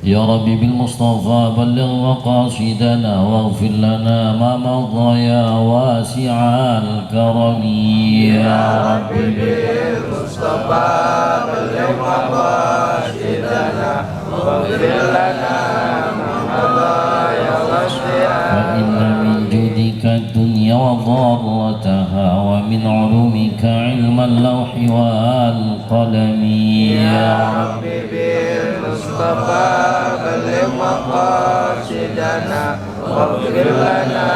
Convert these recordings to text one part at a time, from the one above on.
يا ربي بالمصطفى بلغ مقاصدنا واغفر لنا ما مضى يا واسع الكرم يا ربي بالمصطفى بلغ مقاصدنا واغفر لنا ما مضى يا واسع وإن من جودك الدنيا وضارتها ومن علومك علم اللوح والقلم يا ربي بالمصطفى بلغ مقاصدنا واغفر لنا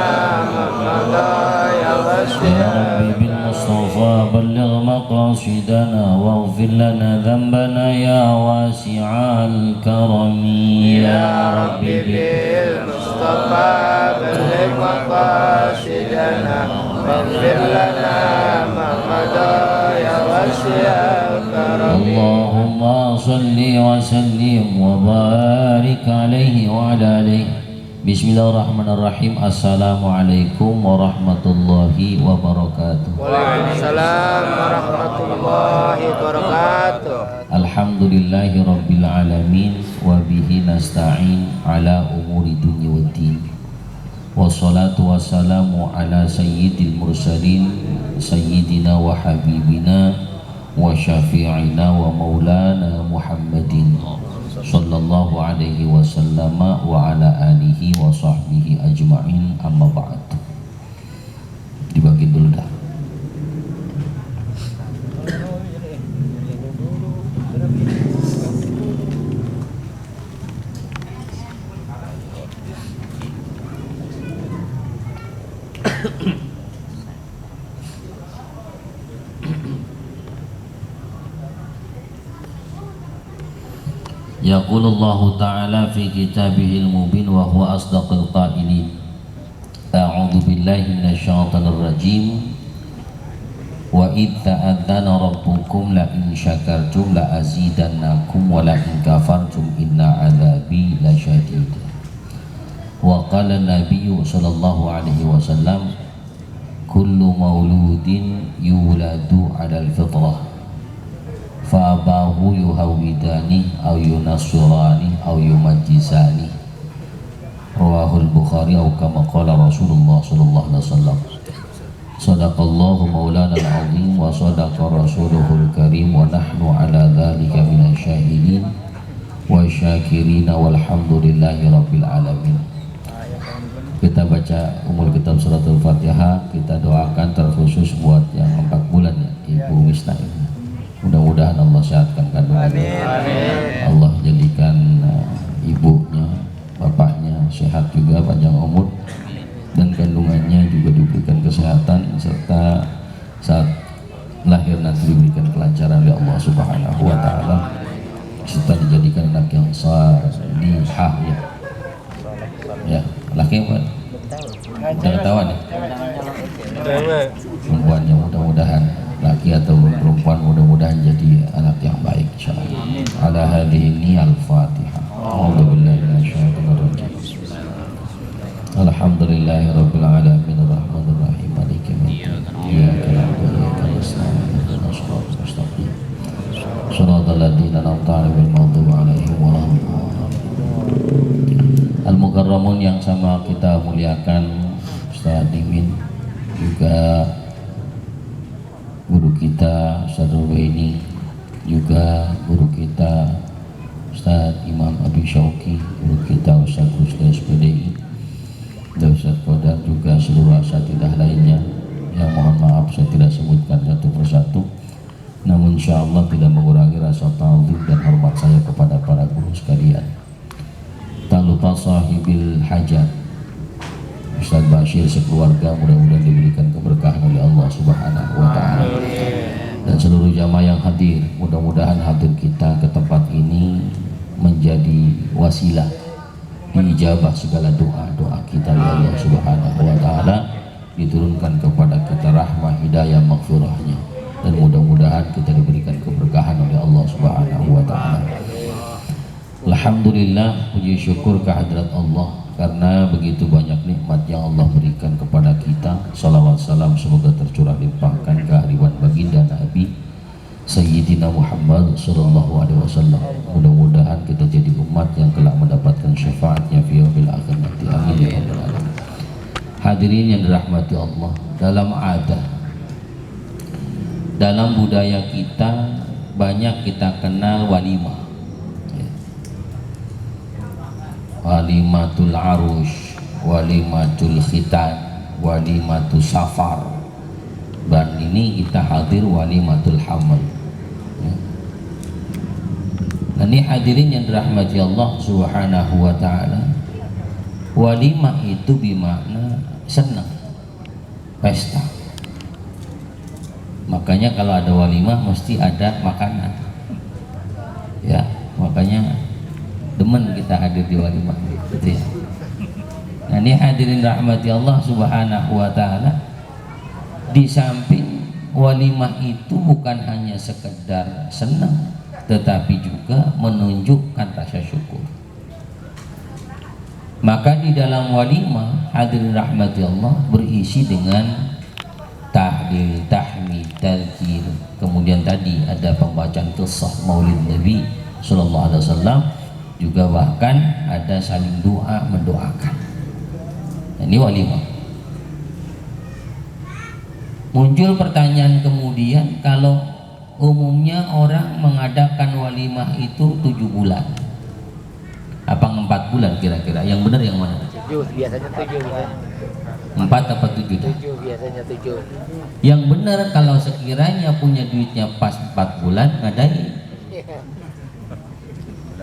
ما مضى يا واسع يا ربي بالمصطفى بلغ مقاصدنا واغفر لنا ذنبنا يا واسع الكرم يا ربي بالمصطفى بلغ مقاصدنا واغفر لنا ما مضى يا واسع الكرم اللهم صل وسلم وبارك عليه وعلى آله. Bismillahirrahmanirrahim. Assalamualaikum warahmatullahi wabarakatuh. Waalaikumsalam warahmatullahi wabarakatuh. Alhamdulillahi rabbil alamin wa bihi nasta'in ala umuri dunya waddin. Wassalatu wassalamu ala sayyidil mursalin sayyidina wa habibina wa syafi'ina wa maulana Muhammadin sallallahu alaihi wasallam wa ala alihi wa sahbihi ajma'in, amma ba'd. Dibagi dulu dah. Yaqulullahu ta'ala fi kitabihil mubin wa huwa asdaqul qailin. A'udzu billahi minasyaitonir rajim. Wa idza adzana rabbukum la in syakartum la azidannakum wa la in kafartum inna adzabi lasyadid. Wa qala an-nabiyyu sallallahu alaihi wasallam kullu mauludin yuladu 'alal fitrah fa'abahu yuhawidani au yunassurani au yumajjisani. Rawahul Bukhari atau kama qala Rasulullah sallallahu alaihi wasallam. Sadaqallahu maulana al-azim wa sadaqa rasuluhul karim wa nahnu ala dzalika minasyahidin wa syakirin walhamdulillahi rabbil alamin. Kita baca umul kitab suratul Fatihah, kita doakan terkhusus buat yang 4 bulan ya, Ibu Wisna ini. Mudah-mudahan Allah sehatkan kandungannya. Allah jadikan ibunya, bapaknya sehat juga, panjang umur, dan kandungannya juga diberikan kesehatan, serta saat lahir nanti diberikan kelancaran oleh Allah Subhanahu wa Ta'ala, serta dijadikan anak yang salihah ya. Ya, laki apa? Udah ketahuan ya? Perempuannya mudah-mudahan, laki atau perempuan mudah-mudahan jadi anak yang baik insyaallah. Ala hadhihi al-Fatihah. A'udzubillahi minasyaitonir rajim. Alhamdulillahi rabbil alamin arrahmanir rahim maliki yaumiddin. Iyyaka na'budu wa iyyaka nasta'in ihdinas siratal mustaqim. Shiratal ladzina an'amta 'alaihim ghairil maghdubi 'alaihim Al-Mukarramun yang sama kita muliakan, Ustaz Dimin, juga guru kita Ustaz Rubaini, juga guru kita Ustaz Imam Abi Syauqi, guru kita Ustaz Rusda SPDI, dan Ustaz Qadar, juga seluruh asatidzah lainnya yang mohon maaf saya tidak sebutkan satu persatu, namun insyaallah tidak mengurangi rasa ta'zim dan hormat saya kepada para guru sekalian. Tak lupa sahibil hajat Ustaz Bashir sekeluarga, mudah-mudahan diberikan keberkahan oleh Allah Subhanahu wa Ta'ala, dan seluruh jamaah yang hadir, mudah-mudahan hadir kita ke tempat ini menjadi wasilah diijabah segala doa-doa kita oleh Allah Subhanahu wa Ta'ala, diturunkan kepada kita rahmah, hidayah, maghfirahnya, dan mudah-mudahan kita diberikan keberkahan oleh Allah Subhanahu wa Ta'ala. Alhamdulillah, puji syukur kehadirat Allah karena begitu banyak nikmat yang Allah berikan kepada kita. Salawat salam semoga tercurah limpahkan kehadiran baginda Nabi Sayyidina Muhammad sallallahu alaihi wasallam. Mudah-mudahan kita jadi umat yang kelak mendapatkan syafaatnya fi yaumil akhir nanti. Amin ya rabbal alamin. Hadirin yang dirahmati Allah, dalam adat, dalam budaya kita banyak kita kenal walimah. Walimatul arush, walimatul khitan, walimatul safar, dan ini kita hadir walimatul hamal. Nah, ini hadirin yang dirahmati Allah subhanahu wa ta'ala, walimah itu bermakna senang, pesta. Makanya kalau ada walimah mesti ada makanan ya, makanya demen kita hadir di walimah gitu ya. Nah, ini hadirin rahmati Allah subhanahu wa ta'ala, di samping walimah itu bukan hanya sekedar senang, tetapi juga menunjukkan rasa syukur. Maka di dalam walimah hadirin rahmati Allah berisi dengan tahlil, tahmid, tazkir, kemudian tadi ada pembacaan qissah maulid Nabi sallallahu alaihi wasallam, juga bahkan ada saling doa mendoakan. Ini walimah. Muncul pertanyaan kemudian, kalau umumnya orang mengadakan walimah itu 7 bulan, apa 4 bulan kira-kira? Yang benar yang mana? 7, biasanya 7 biasanya. 4 apa 7? 7 biasanya 7. Yang benar kalau sekiranya punya duitnya pas 4 bulan ngadain.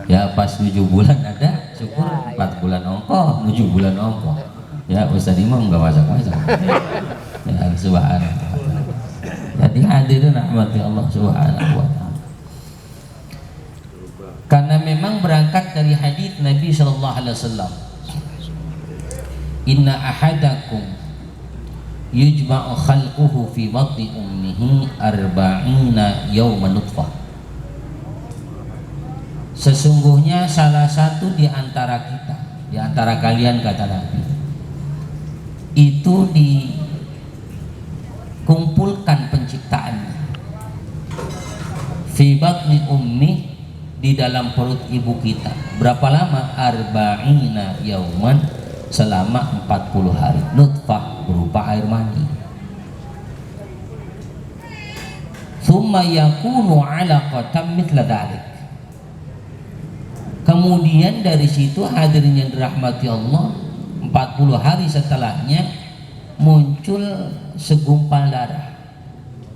Ya pas 7 bulan ada, syukur 4 bulan ongkoh, 7 bulan ongkoh. Ya Ustaz Imam nggak masak-masak. Ya subhanallah. Jadi hadirin rahmati Allah subhanahu wa ta'ala. Karena memang berangkat dari hadis Nabi sallallahu alaihi wasallam, inna ahadakum yujma'u khalquhu fi batni ummihi arba'ina yawman nutfah. Sesungguhnya salah satu di antara kita, di antara kalian kata Nabi, itu dikumpulkan penciptaannya fi batni ummi, di dalam perut ibu kita. Berapa lama? Arba'ina yauman, selama 40 hari. Nutfah berupa air mani. Thumma yakunu 'alaqatan mithla dhalik. Kemudian dari situ hadirin yang dirahmati Allah, 40 hari setelahnya muncul segumpal darah.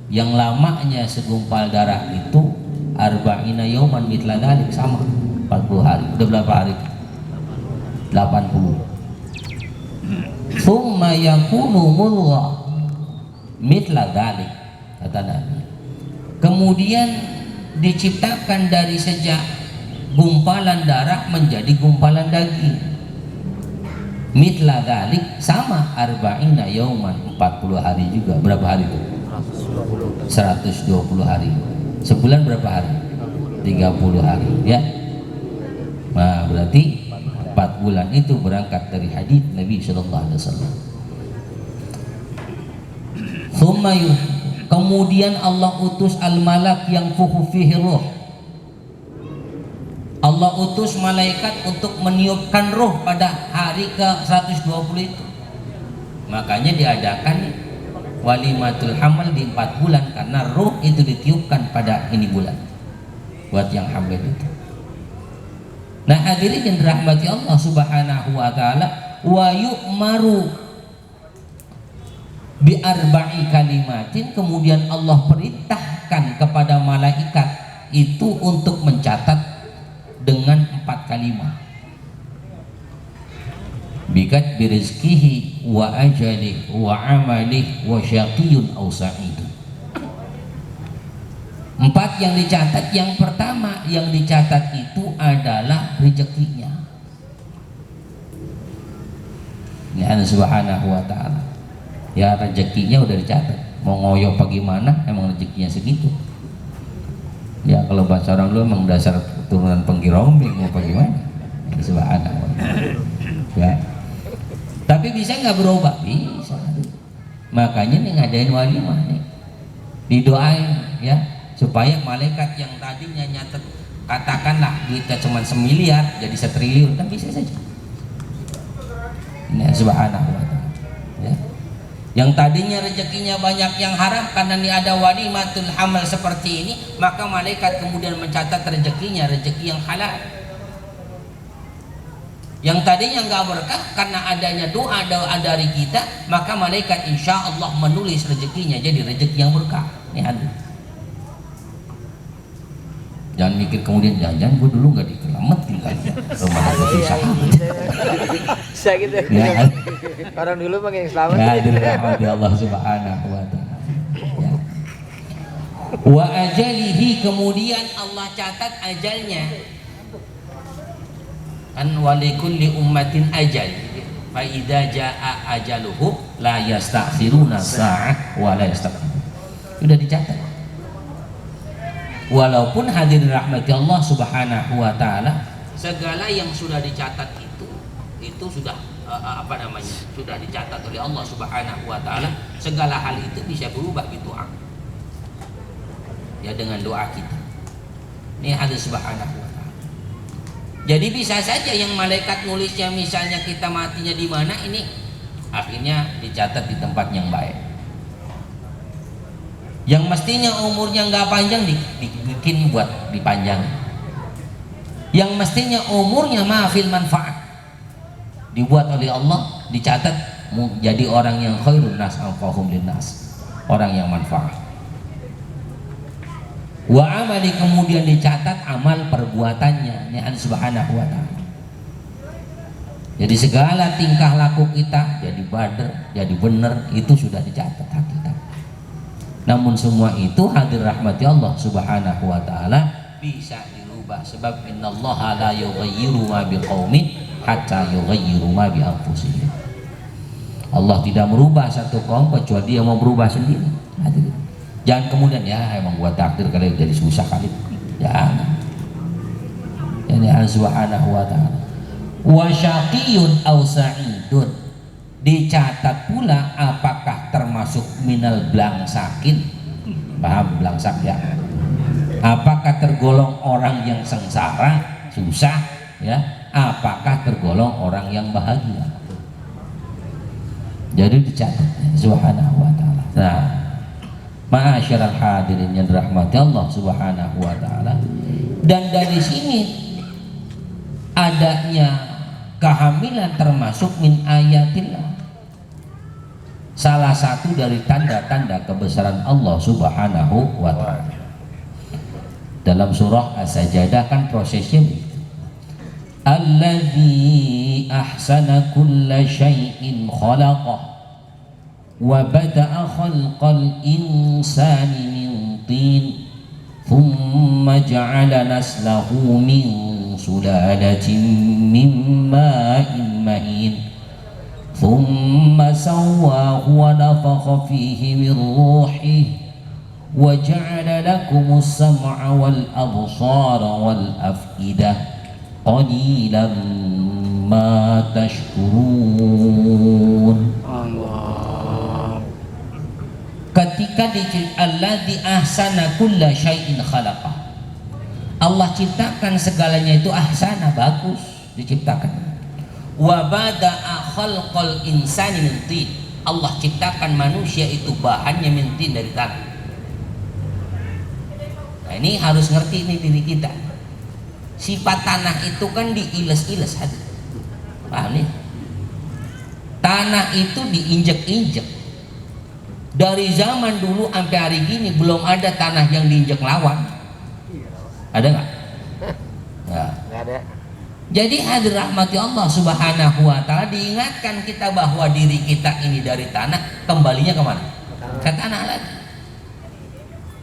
Yang lamanya segumpal darah itu arba'ina yauman mithla dhalik, sama 40 hari. Udah berapa hari? 80. Thumma yakunu mudghah mithla dhalik, kata Nabi. Kemudian diciptakan dari sejak gumpalan darah menjadi gumpalan daging. Mithla dhalik, sama arba'ina yauman, 40 hari juga. Berapa hari itu? 120 hari. Sebulan berapa hari? 30 hari ya. Nah, berarti 4 bulan itu berangkat dari hadis Nabi sallallahu alaihi wasallam. Kemudian Allah utus al-malak yang fuhu fihi ruh. Allah utus malaikat untuk meniupkan roh pada hari ke 120 itu. Makanya diadakan walimatul hamal di 4 bulan, karena roh itu ditiupkan pada ini bulan buat yang hamil itu. Nah hadirin yang dirahmati Allah subhanahu wa ta'ala, wa yu'maru bi arba'i kalimatin, kemudian Allah perintahkan kepada malaikat itu untuk mencatat dengan 4 kalimat. Bikat birizkihi wa ajalih wa amalih wa syaqiyun aw sa'idun. 4 yang dicatat. Yang pertama yang dicatat itu adalah rezekinya. Ini Allah subhanahu wa ta'ala, ya rezekinya udah dicatat. Mau ngoyo bagaimana, emang rezekinya segitu. Ya kalau bahasa orang dulu emang dasar turunan penggirombing, mau bagaimana. Subhanahu wa ta'ala ya. Tapi bisa nggak berubah? Bisa. Makanya nih ngadain walimah nih, didoain ya, supaya malaikat yang tadinya nyatet katakanlah duitnya cuma 1 miliar jadi 1 triliun kan bisa saja. Ini subhanahu wa ta'ala ya. Yang tadinya rezekinya banyak yang haram karena ini ada walimatul hamal seperti ini, maka malaikat kemudian mencatat rezekinya rezeki yang halal. Yang tadinya nggak berkah karena adanya doa dari kita, maka malaikat insya Allah menulis rezekinya jadi rezeki yang berkah. Ini ada. Jangan mikir kemudian jangan gue dulu nggak dikelamet tinggalnya rumah susah. Bisa gitu. Ya, Orang dulu pakai yang selamat. ya dirahmati Allah subhanahu wa ta'ala ya. Wa ajalihi, kemudian Allah catat ajalnya kan, walikulli ummatin ajal fa idza jaa ajaluhu la yastakhiruna sa'ah wa la yastaqdimun. Sudah dicatat. Walaupun hadirin rahmati Allah subhanahu wa ta'ala, segala yang sudah dicatat itu sudah sudah dicatat oleh Allah subhanahu wa ta'ala. Segala hal itu bisa berubah gitu ya dengan doa kita. Ini hadis subhanahu wa ta'ala. Jadi bisa saja yang malaikat nulisnya misalnya kita matinya di mana, ini akhirnya dicatat di tempat yang baik. Yang mestinya umurnya nggak panjang dibikin buat dipanjang. Yang mestinya umurnya maafil manfaat dibuat oleh Allah, dicatat jadi orang yang khairun nas anfa'uhum linnas, orang yang manfaat. Wa amali, kemudian dicatat amal perbuatannya. Ini Allah subhanahu wa ta'ala. Jadi segala tingkah laku kita jadi badar, jadi benar, itu sudah dicatat hakikat. Namun semua itu hadir rahmati Allah subhanahu wa ta'ala bisa dirubah, sebab innallaha la yughayyiru ma biqaumin hatta yughayyiru ma bi anfusihim. Allah tidak merubah satu kaum kecuali dia mau berubah sendiri. Hadirin. Jangan kemudian ya emang gua takdir kali jadi susah kali. Jangan. Ini Allah subhanahu wa ta'ala. Wa syaqiyun aw sa'idun, dicatat pula apakah termasuk minal blangsakin, paham blangsak ya, apakah tergolong orang yang sengsara susah ya, apakah tergolong orang yang bahagia. Jadi dicatat subhanahu wa ta'ala. Nah, ma'asyiral hadirin yang dirahmati Allah subhanahu wa ta'ala, dan dari sini adanya kehamilan termasuk min ayatillah, salah satu dari tanda-tanda kebesaran Allah subhanahu wa ta'ala. Dalam surah As-Sajdah kan prosesnya begitu. Alladzi ahsana kulla syai'in khalaqah wa bada'a khalqal insani min tin thumma ja'ala naslahu min sulalatin min ma'in mahin ثم سواه ونفخ فيه من روحه وجعل لكم السمع والأبصار والأفئدة قليلا ما تشكرون. Allah. Ketika diciptakan alladzi ahsana kulla syai'in khalaqah, Allah ciptakan segalanya itu ahsana, bagus diciptakan. Wa bada'a khalqal insani min tin, Allah ciptakan manusia itu bahannya min tin, dari tanah. Nah, ini harus ngerti ini diri kita. Sifat tanah itu kan diiles-iles, paham nih? Tanah itu diinjek-injek. Dari zaman dulu sampai hari gini belum ada tanah yang diinjek lawan. Ada nggak? Nggak. Nggak ada. Jadi hadir rahmati Allah subhanahu wa ta'ala, diingatkan kita bahwa diri kita ini dari tanah, kembalinya kemana? Ke tanah lagi.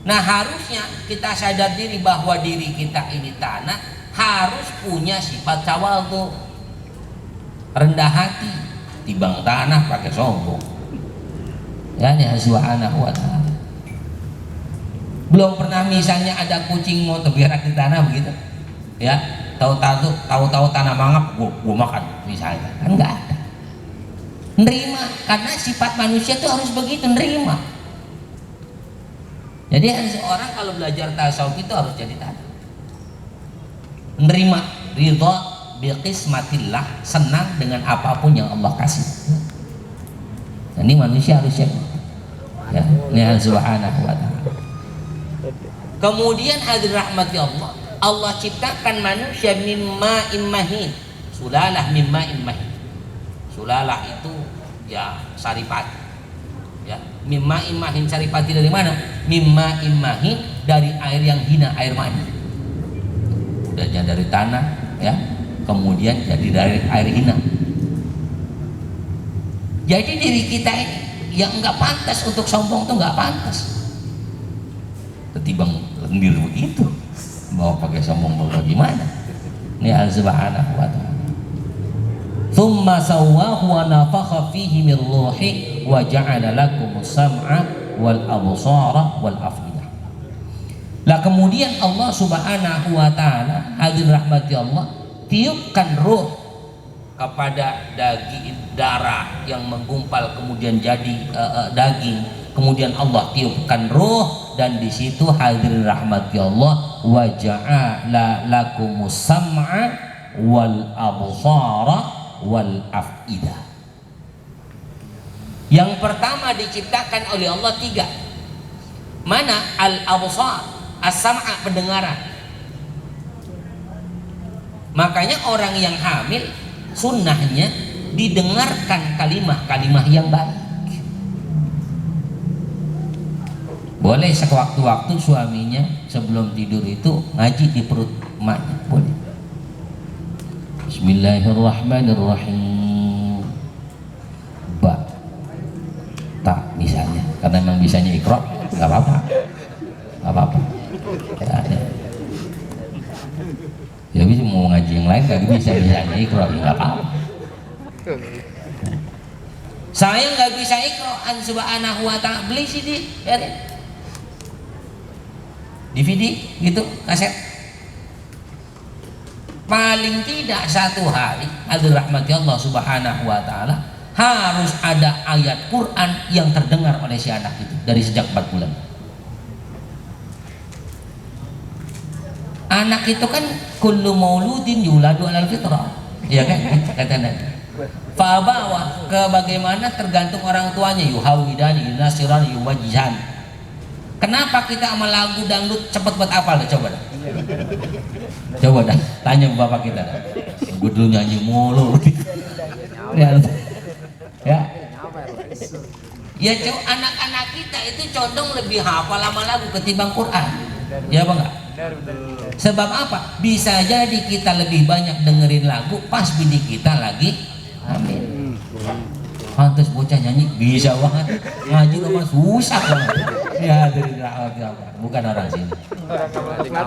Nah, harusnya kita sadar diri bahwa diri kita ini tanah, harus punya sifat tawadhu, rendah hati, tibang tanah pakai sombong. Ya, ini subhanahu wa ta'ala. Belum pernah misalnya ada kucing mau terbiarak di tanah begitu, ya, tahu-tahu tanah mangap gua makan misalnya, kan nggak ada. Nerima, karena sifat manusia itu harus begitu, nerima. Jadi seorang kalau belajar tasawuf itu harus jadi tadi, menerima ridha biqismatillah, senang dengan apapun yang Allah kasih. Dan ini manusia harusnya ya, ini subhanahu wa ta'ala. Kemudian hadir rahmati Allah, Allah ciptakan manusia mimma immahin, sulalah mimma immahin. Sulalah itu ya saripati, ya mimma immahin. Saripati dari mana? Mimma immahin, dari air yang hina, air mani. Udahnya dari tanah, ya kemudian jadi dari air hina. Jadi diri kita ini yang nggak pantas untuk sombong tuh nggak pantas. Ketimbang lendir begitu, mau pakai sombong bagaimana? Ini Allah subhanahu wa ta'ala. Thumma sawwahu wa nafakha fihi min ruhi wa ja'ala lakumus sam'a wal absara wal afidah. Lah kemudian Allah subhanahu wa ta'ala, hadir rahmati Allah, tiupkan ruh kepada daging darah yang menggumpal kemudian jadi daging. Kemudian Allah tiupkan ruh, dan di situ hadir rahmati Allah, wa ja'ala lakumus sam'a wal absara wal afidah. Yang pertama diciptakan oleh Allah 3. Mana? Al absar, as-sam'a, pendengaran. Makanya orang yang hamil sunnahnya didengarkan kalimah-kalimah yang baik. Boleh sewaktu-waktu suaminya sebelum tidur itu ngaji di perut emaknya, boleh. Bismillahirrahmanirrahim. Ba, tak misalnya, karena memang bisanya iqra, nggak apa-apa, nggak apa-apa. Ya bisa mau ngaji yang lain nggak bisa, bisanya iqra, nggak apa-apa. Saya nggak bisa iqra, an subhanahu wa ta'ala, beli CD, ya deh. DVD gitu, kaset. Paling tidak satu hari, hadir rahmati Allah subhanahu wa ta'ala, harus ada ayat Quran yang terdengar oleh si anak itu dari sejak 4 bulan. Anak itu kan kullu mauludin yuladu alal fitrah, ya kan, kata Nabi. Fa'abawa, ke bagaimana tergantung orang tuanya, yuhawidani yunasirani yuwajihan. Kenapa kita sama lagu dangdut cepet buat apal deh, coba dah. Coba dah, tanya bapak kita dah. Gue dulu nyanyi mulu. Ya, ya coba anak-anak kita itu condong lebih hafal sama lagu ketimbang Quran. Ya apa enggak? Sebab apa? Bisa jadi kita lebih banyak dengerin lagu pas bini kita lagi hamil. Pantes bocah nyanyi bisa banget, ngaji mah susah banget. Ya dari rahmat, bukan orang sini,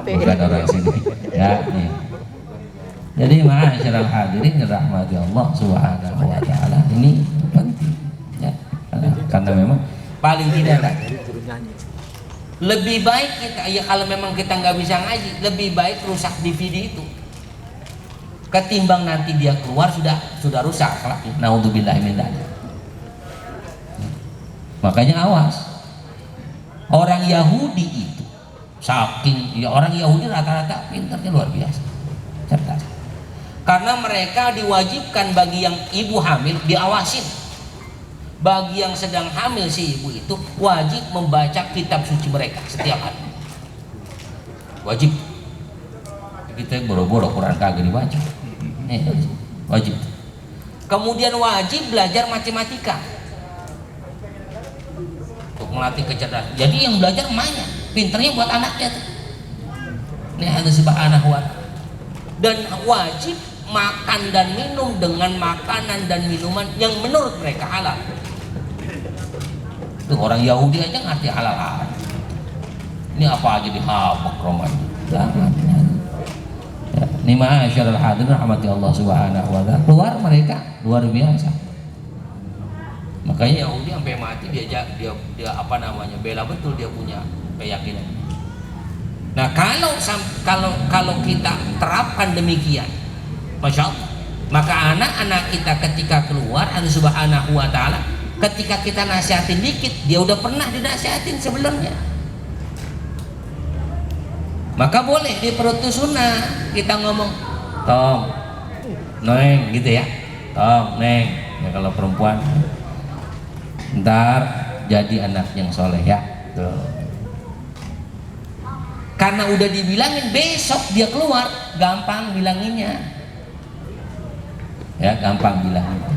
bukan orang sini. Ya, nih. Jadi ma'asyiral hadirin rahmati Allah subhanahu wa ta'ala, ini penting ya, karena memang paling tidak lebih baik kita, ya kalau memang kita nggak bisa ngaji, lebih baik rusak DVD itu ketimbang nanti dia keluar sudah rusak. Naudzubillahi min dzalik. Makanya awas, orang Yahudi itu saking ya, orang Yahudi rata-rata pintarnya luar biasa, cerdas. Karena mereka diwajibkan bagi yang ibu hamil diawasin. Bagi yang sedang hamil si ibu itu wajib membaca kitab suci mereka setiap hari. Wajib. Kita boro-boro Quran kagak dibaca. Wajib. Kemudian wajib belajar matematika untuk melatih kecerdasan. Jadi yang belajar emaknya, pinternya buat anaknya tuh. Ini Allah subhanahu wa ta'ala. Dan wajib makan dan minum dengan makanan dan minuman yang menurut mereka halal. Tuh orang Yahudi aja ngerti halal haram. Ini apa aja dihabak Romawi. Jangan. Ya, ini ma'asyiral hadirin rahmati Allah subhanahu wa ta'ala. Keluar mereka luar biasa. Makanya Yahudi sampai mati dia apa namanya, bela betul dia punya keyakinan. Nah kalau kita terapkan demikian, masya Allah, maka anak-anak kita ketika keluar Allah subhanahu wa ta'ala, ketika kita nasihatin dikit dia udah pernah dinasihatin sebelumnya. Maka boleh di perut itu sunnah kita ngomong tong neng gitu ya, tong neng ya, kalau perempuan ntar jadi anak yang soleh ya tuh. Karena udah dibilangin besok dia keluar gampang bilanginnya ya, gampang bilanginnya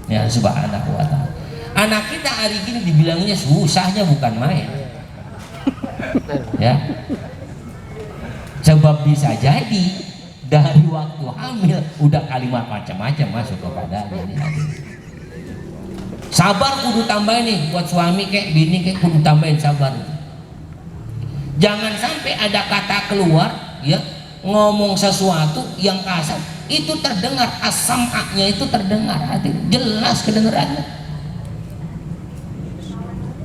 ya, subhanahu wa ta'ala. Anak kita hari ini dibilanginnya susahnya bukan main ya, sebab bisa jadi dari waktu hamil udah kalimat macam-macam masuk kepadanya nih. Sabar kudu tambahin nih buat suami kayak bini kayak kudu tambahin sabar. Jangan sampai ada kata keluar ya, ngomong sesuatu yang kasar itu terdengar, as-sam'anya itu terdengar, jelas kedengarannya.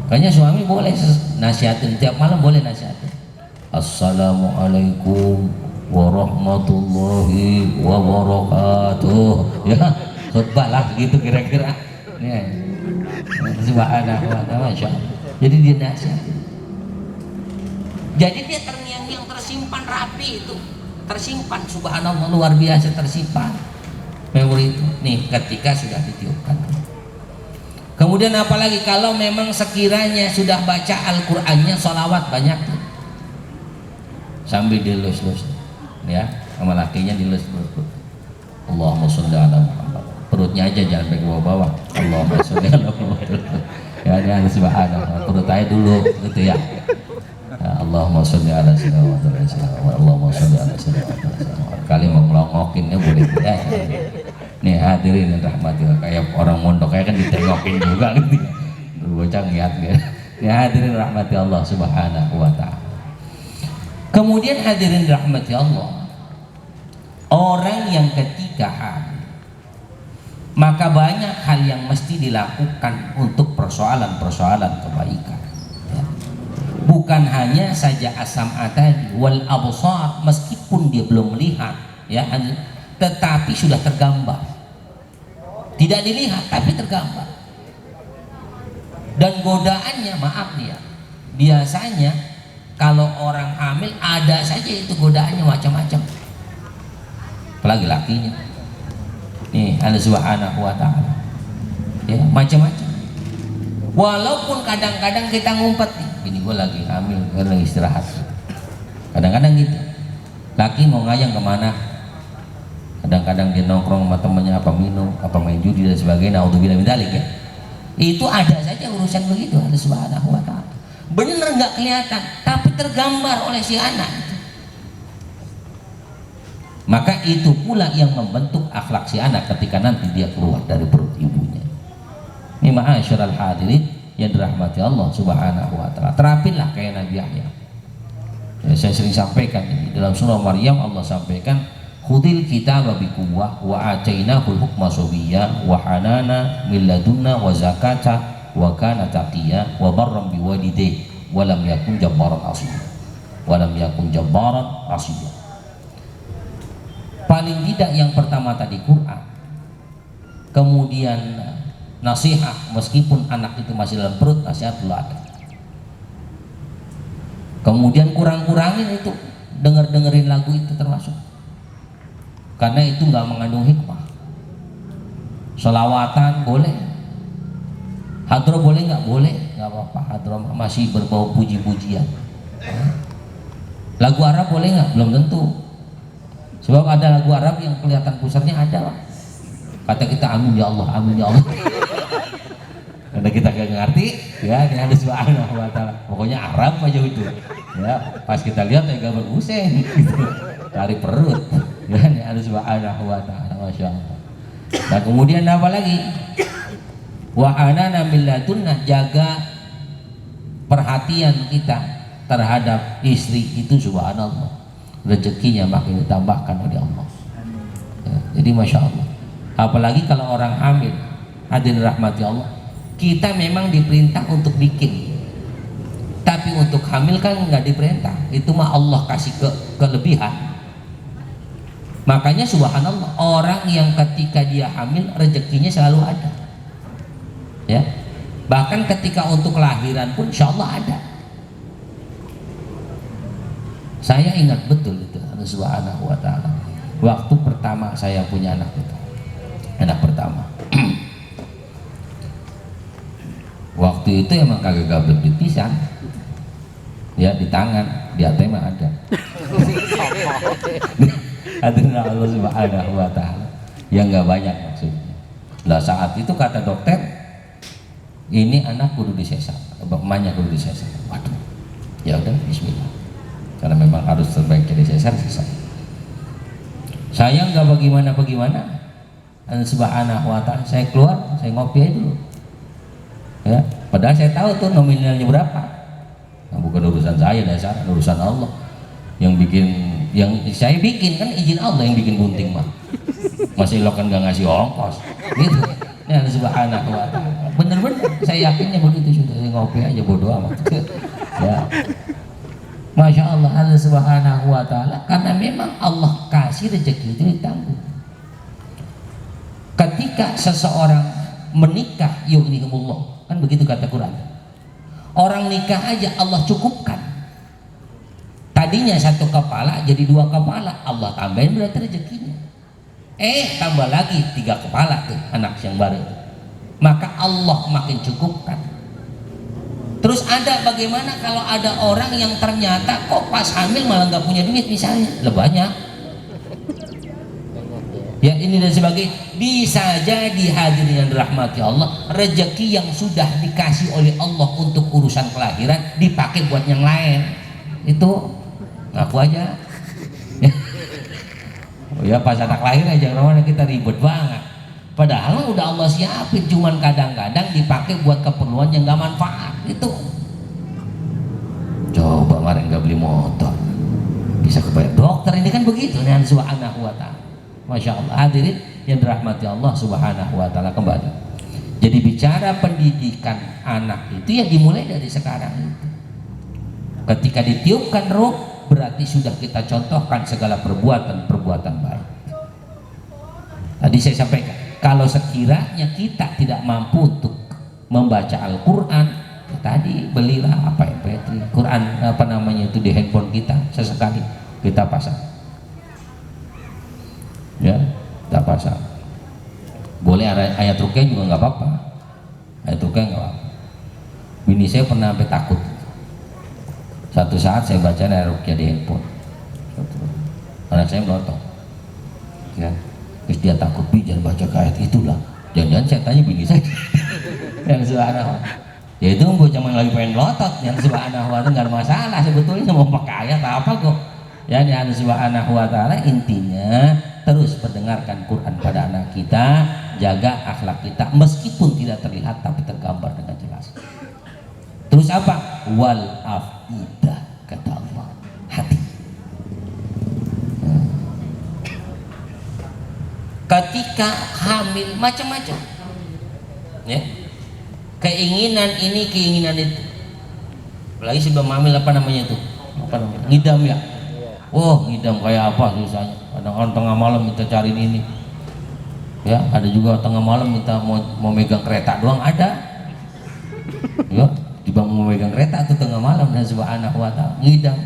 Kayaknya suami boleh nasihatin tiap malam, boleh nasihatin. Assalamualaikum warahmatullahi wabarakatuh ya, khutbah lah gitu kira-kira ya. Subhanallah, masya Allah. Jadi dia nasihatin, jadi dia terngiang-ngiang, tersimpan rapi itu, tersimpan, subhanallah, luar biasa tersimpan memori itu nih ketika sudah ditiupkan. Kemudian apalagi kalau memang sekiranya sudah baca Al-Qur'annya, sholawat banyak tuh, sambil dilus-lus ya, sama lakinya dilus-lus, Allahumma sholli ala Muhammad, perutnya aja jangan pakai bawah-bawah, Allahumma sholli ala Muhammad ya, dia subhanallah, perut aja dulu gitu ya. Allahumma sholli ala sayyidina Muhammad, Allahumma sholli ala sayyidina Muhammad. Kali mau ngelongokinnya boleh ya. Nih hadirin yang rahmati, kayak orang mondok kayak kan ditengokin juga gitu. Bocah ngeliat ya. Nih hadirin rahmati Allah subhanahu wa ta'ala. Kemudian hadirin rahmati Allah, orang yang ketika hamil maka banyak hal yang mesti dilakukan untuk persoalan-persoalan kebaikan. Bukan hanya saja as-sam'a tadi wal absar, meskipun dia belum melihat ya, tetapi sudah tergambar, tidak dilihat tapi tergambar. Dan godaannya, maaf nih ya, biasanya kalau orang hamil ada saja itu godaannya macam-macam, apalagi lakinya nih, Allah subhanahu wa ta'ala ya, macam-macam. Walaupun kadang-kadang kita ngumpet nih, ini gue lagi hamil, gue lagi istirahat, kadang-kadang gitu. Laki mau ngayang kemana, kadang-kadang dia nongkrong sama temennya, apa minum, apa main judi dan sebagainya, naudzubillah min dzalik ya. Itu ada saja urusan begitu, Allah subhanahu wa ta'ala. Bener nggak kelihatan tapi tergambar oleh si anak. Maka itu pula yang membentuk akhlak si anak ketika nanti dia keluar dari perut ibunya. Ini ma'asyiral hadirin yang dirahmati Allah subhanahu wa ta'ala, terapinlah kayak Nabi Yahya ya, saya sering sampaikan ini dalam surah Maryam. Allah sampaikan khudil kitaba biquwwah wa atainahul hukma sabiyya wa hanana min ladunna wa zakata wa kana taqiyya wa barram biwalidayhi wa lam yakun jabbaran asiyya wa lam yakun jabbaran asiyya. Paling tidak yang pertama tadi Quran, kemudian nasihat, meskipun anak itu masih dalam perut, nasihat dulu ada. Kemudian kurang-kurangin itu dengerin lagu itu termasuk, karena itu nggak mengandung hikmah. Selawatan boleh, hadroh boleh nggak? Boleh, nggak apa-apa. Hadroh masih berbau puji-pujian. Lagu Arab boleh nggak? Belum tentu, sebab ada lagu Arab yang kelihatan pusatnya ada lah. Kata kita amin ya Allah, amin ya Allah. Karena kita gak ngerti ya, ini ada subhanahu wa ta'ala, pokoknya Arab aja itu ya, pas kita lihat ya gambar Husain gitu, cari perut ya, ini ada subhanahu wa ta'ala, masya Allah. Nah kemudian apa lagi? Wa anana min ladunna, jaga perhatian kita terhadap istri itu, subhanallah, rezekinya makin ditambahkan oleh Allah ya, jadi masya Allah. Apalagi kalau orang hamil, hadirin rahmati Allah, kita memang diperintah untuk bikin, tapi untuk hamil kan nggak diperintah, itu mah Allah kasih kelebihan. Makanya subhanallah, orang yang ketika dia hamil rezekinya selalu ada ya, bahkan ketika untuk kelahiran pun insya Allah ada. Saya ingat betul itu Allah Subhanahu wa taala. Waktu pertama saya punya anak itu. Anak pertama. Waktu itu emang kagak gablek di pisang. Ya di tangan, di hati mah ada. Adanya Allah Subhanahu wa taala. Yang enggak banyak maksudnya. Lah saat itu kata dokter, ini anak kudu disesar, emaknya kudu disesar. Waduh. Ya udah bismillah. Karena memang harus terbaik disesar selesai. Saya enggak bagaimana Allah Subhanahu wa taala, saya keluar, saya ngopi aja dulu. Ya, padahal saya tahu tuh nominalnya berapa. Nah, bukan urusan saya, dasar urusan Allah. Yang saya bikin kan izin Allah yang bikin bunting mah. Masih lo kan gak ngasih ongkos. Gitu. Ini Allah Subhanahu wa taala. Bener-bener saya yakinnya begitu sudah, saya ngopi aja bodo amat. Ya. Masya Allah Allah Subhanahu wa taala, karena memang Allah kasih rezeki itu ditanggung. Ketika seseorang menikah yughnihumullah, kan begitu kata Quran. Orang nikah aja Allah cukupkan. Tadinya satu kepala jadi dua kepala, Allah tambahin berarti rezekinya. Tambah lagi 3 kepala tuh anak yang baru. Maka Allah makin cukupkan. Terus ada bagaimana kalau ada orang yang ternyata kok pas hamil malah nggak punya duit misalnya, banyak. Ya ini dan sebagainya, bisa jadi hadirin yang dirahmati Allah, rezeki yang sudah dikasih oleh Allah untuk urusan kelahiran dipakai buat yang lain. Itu ngaku aja. Oh ya pas anak lahir aja namanya kita ribet banget. Padahal udah Allah siapin, cuman kadang-kadang dipakai buat keperluan yang gak manfaat. Itu. Coba kemarin nggak beli motor, bisa kebayar dokter ini kan begitu. Nih Subhanahu wa taala. Masya Allah hadirin yang dirahmati Allah Subhanahu wa taala. Kembali, jadi bicara pendidikan anak itu ya dimulai dari sekarang itu. Ketika ditiupkan roh berarti sudah kita contohkan segala perbuatan baik. Tadi saya sampaikan, kalau sekiranya kita tidak mampu untuk membaca Al-Quran, ya tadi belilah apa MP3 Quran apa namanya itu di handphone kita, sesekali kita pasang. Ya, tak pasang. Boleh ayat rukyah juga nggak apa-apa. Ayat rukyah nggak apa-apa. Bini saya pernah sampai takut. Satu saat saya baca ayat rukyah di handphone. Anak saya melotot. Ya. Terus dia takut, jangan baca ayat itulah. Jangan-jangan saya tanya bini saya. Yang Subhanahu. Ya itu gue cuman lagi pengen melotot. Yang Subhanahu wa taala nggak ada masalah sebetulnya mau pakai ayat apa kok. Ya ini Allah Subhanahu wa taala intinya terus mendengarkan Quran pada anak kita, jaga akhlak kita meskipun tidak terlihat tapi tergambar dengan jelas. Terus apa? Wal afidah kata Allah, hati. Ketika hamil macam-macam, ya keinginan ini keinginan itu. Apalagi sebelum hamil apa namanya itu? Apa namanya? Ngidam ya. Oh ngidam kayak apa susahnya. Kadang-kadang tengah malam minta cariin ini. Ya ada juga tengah malam minta mau megang kereta doang ada. Ya tiba mau megang kereta tuh tengah malam dan Subhanahu wa taala ngidam.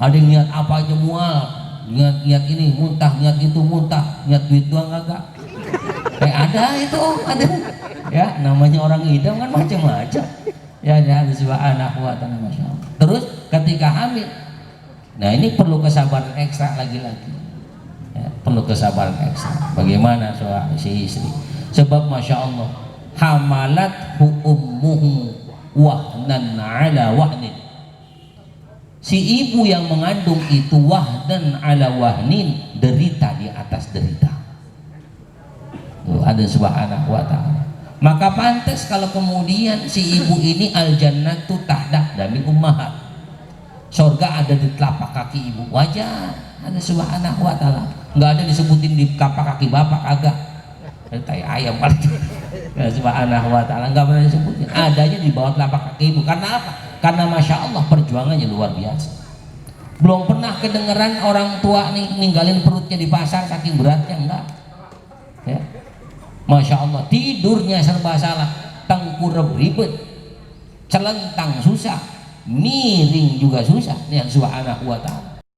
Ada yang niat apa aja mual. Niat ini muntah, niat itu muntah, niat duit doang kagak. Ada itu ada. Ya namanya orang ngidam kan macam-macam. Ya Subhanahu wa taala Masya Allah. Terus ketika hamil, nah ini perlu kesabaran ekstra lagi-lagi. Ya, perlu kesabaran ekstra. Bagaimana si istri? Sebab Masya Allah, hamalat ummuhu wahnan ala wahnin. Si ibu yang mengandung itu wahdan ala wahnin, derita di atas derita. Ada Subhanahu wa taala. Maka pantas kalau kemudian si ibu ini al jannatu tahta dami ummahat. Surga ada di telapak kaki ibu. Wajar ada Subhanahu wa taala. Enggak ada disebutin di telapak kaki bapak agak. Tai ayam paling. Subhanahu wa taala enggak pernah disebutin. Adanya di bawah telapak kaki ibu. Karena apa? Karena Masya Allah perjuangannya luar biasa. Belum pernah kedengeran orang tua nih ninggalin perutnya di pasar saking beratnya, enggak. Ya. Masya Allah tidurnya serba salah, tengkurap ribet, celentang susah, miring juga susah. Yang Subhanahu wa taala.